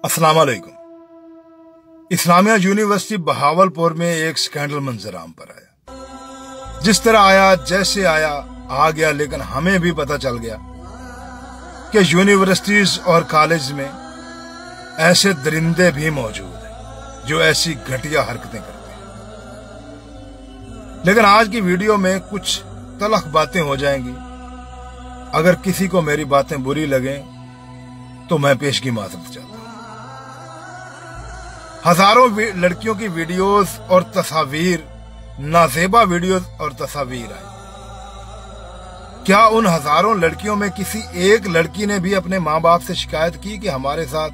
अस्सलाम वालेकुम। इस्लामिया यूनिवर्सिटी बहावलपुर में एक स्कैंडल मंजर आम पर आया। जिस तरह आया, जैसे आया आ गया, लेकिन हमें भी पता चल गया कि यूनिवर्सिटीज और कॉलेज में ऐसे दरिंदे भी मौजूद हैं जो ऐसी घटिया हरकतें करते हैं। लेकिन आज की वीडियो में कुछ तलख बातें हो जाएंगी। अगर किसी को मेरी बातें बुरी लगें तो मैं पेशगी माजरत चाहता हूं। हजारों लड़कियों की वीडियोस और तस्वीर, नाजेबा वीडियोस और तस्वीर आई। क्या उन हजारों लड़कियों में किसी एक लड़की ने भी अपने मां बाप से शिकायत की कि हमारे साथ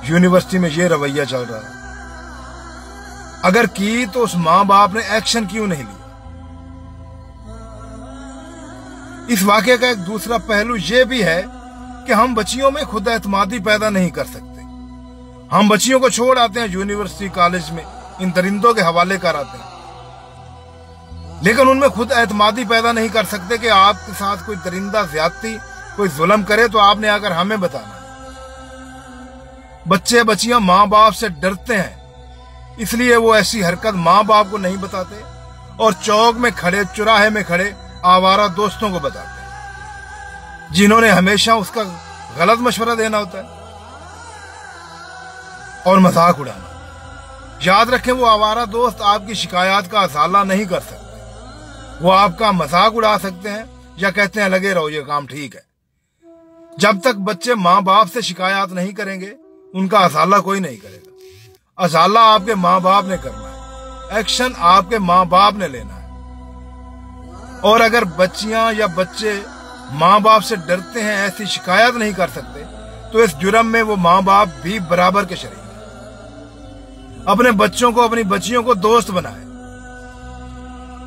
यूनिवर्सिटी में ये रवैया चल रहा है? अगर की तो उस मां बाप ने एक्शन क्यों नहीं लिया? इस वाकये का एक दूसरा पहलू यह भी है कि हम बच्चियों में खुद एतमादी पैदा नहीं कर सकते। हम बच्चियों को छोड़ आते हैं यूनिवर्सिटी कॉलेज में, इन दरिंदों के हवाले कर आते हैं, लेकिन उनमें खुद एतमादी पैदा नहीं कर सकते कि आपके साथ कोई दरिंदा ज्यादती, कोई जुल्म करे तो आपने आकर हमें बताना है। बच्चे बच्चियां मां बाप से डरते हैं, इसलिए वो ऐसी हरकत मां बाप को नहीं बताते और चौक में खड़े, चौराहे में खड़े आवारा दोस्तों को बताते हैं, जिन्होंने हमेशा उसका गलत मशवरा देना होता है और मजाक उड़ाना। याद रखें, वो आवारा दोस्त आपकी शिकायत का असाला नहीं कर सकते। वो आपका मजाक उड़ा सकते हैं या कहते हैं लगे रहो, ये काम ठीक है। जब तक बच्चे मां बाप से शिकायत नहीं करेंगे, उनका असाला कोई नहीं करेगा। असाला आपके मां बाप ने करना है, एक्शन आपके मां बाप ने लेना है। और अगर बच्चियां या बच्चे मां बाप से डरते हैं, ऐसी शिकायत नहीं कर सकते, तो इस जुर्म में वो मां बाप भी बराबर के शरीक। अपने बच्चों को, अपनी बच्चियों को दोस्त बनाए,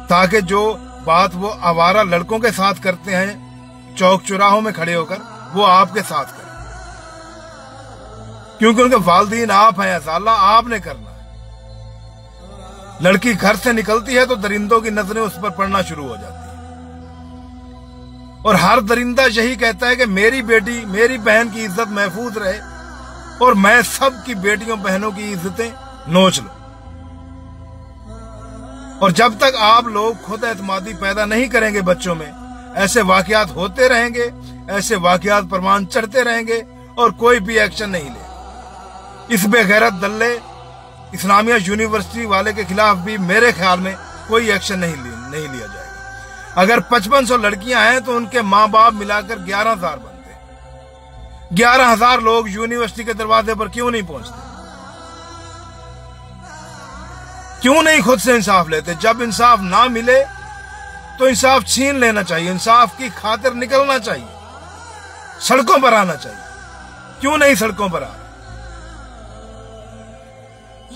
ताकि जो बात वो आवारा लड़कों के साथ करते हैं चौक चौराहों में खड़े होकर, वो आपके साथ करें, क्योंकि उनके वालिदैन आप हैं। असाला आपने करना है। लड़की घर से निकलती है तो दरिंदों की नजरें उस पर पड़ना शुरू हो जाती है और हर दरिंदा यही कहता है कि मेरी बेटी, मेरी बहन की इज्जत महफूज रहे और मैं सब की बेटियों बहनों की इज्जतें नोच लो। और जब तक आप लोग खुद एतमादी पैदा नहीं करेंगे बच्चों में, ऐसे वाकयात होते रहेंगे, ऐसे वाकयात परवान चढ़ते रहेंगे और कोई भी एक्शन नहीं ले। इस बेगैरत दल्ले इस्लामिया यूनिवर्सिटी वाले के खिलाफ भी मेरे ख्याल में कोई एक्शन नहीं लिया जाएगा। अगर 5500 लड़कियां हैं तो उनके मां बाप मिलाकर 11,000 बनते हैं। 11,000 लोग यूनिवर्सिटी के दरवाजे पर क्यों नहीं पहुंचते? क्यों नहीं खुद से इंसाफ लेते? जब इंसाफ ना मिले तो इंसाफ छीन लेना चाहिए, इंसाफ की खातिर निकलना चाहिए, सड़कों पर आना चाहिए। क्यों नहीं सड़कों पर आ रहे?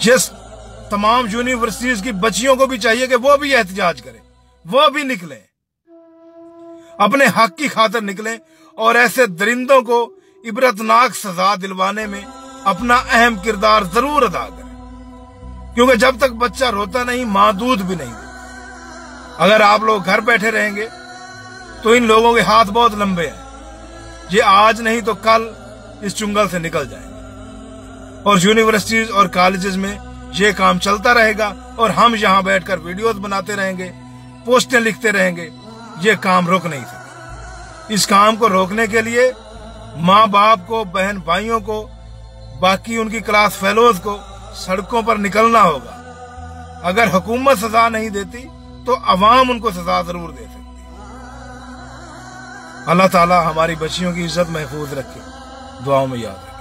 यस, तमाम यूनिवर्सिटीज की बच्चियों को भी चाहिए कि वो भी एहतजाज करें, वो भी निकलें, अपने हक की खातिर निकलें और ऐसे दरिंदों को इबरतनाक सजा दिलवाने में अपना अहम किरदार जरूर अदा करें, क्योंकि जब तक बच्चा रोता नहीं, मां दूध भी नहीं देती। अगर आप लोग घर बैठे रहेंगे तो इन लोगों के हाथ बहुत लंबे हैं, ये आज नहीं तो कल इस चुंगल से निकल जाएंगे और यूनिवर्सिटीज और कॉलेजेस में ये काम चलता रहेगा और हम यहां बैठकर वीडियोस बनाते रहेंगे, पोस्टें लिखते रहेंगे। ये काम रोक नहीं सकते। इस काम को रोकने के लिए मां बाप को, बहन भाइयों को, बाकी उनकी क्लास फेलोज को सड़कों पर निकलना होगा। अगर हुकूमत सजा नहीं देती तो अवाम उनको सजा जरूर दे सकती है। अल्लाह ताला हमारी बच्चियों की इज्जत महफूज रखे, दुआओं में याद रखें।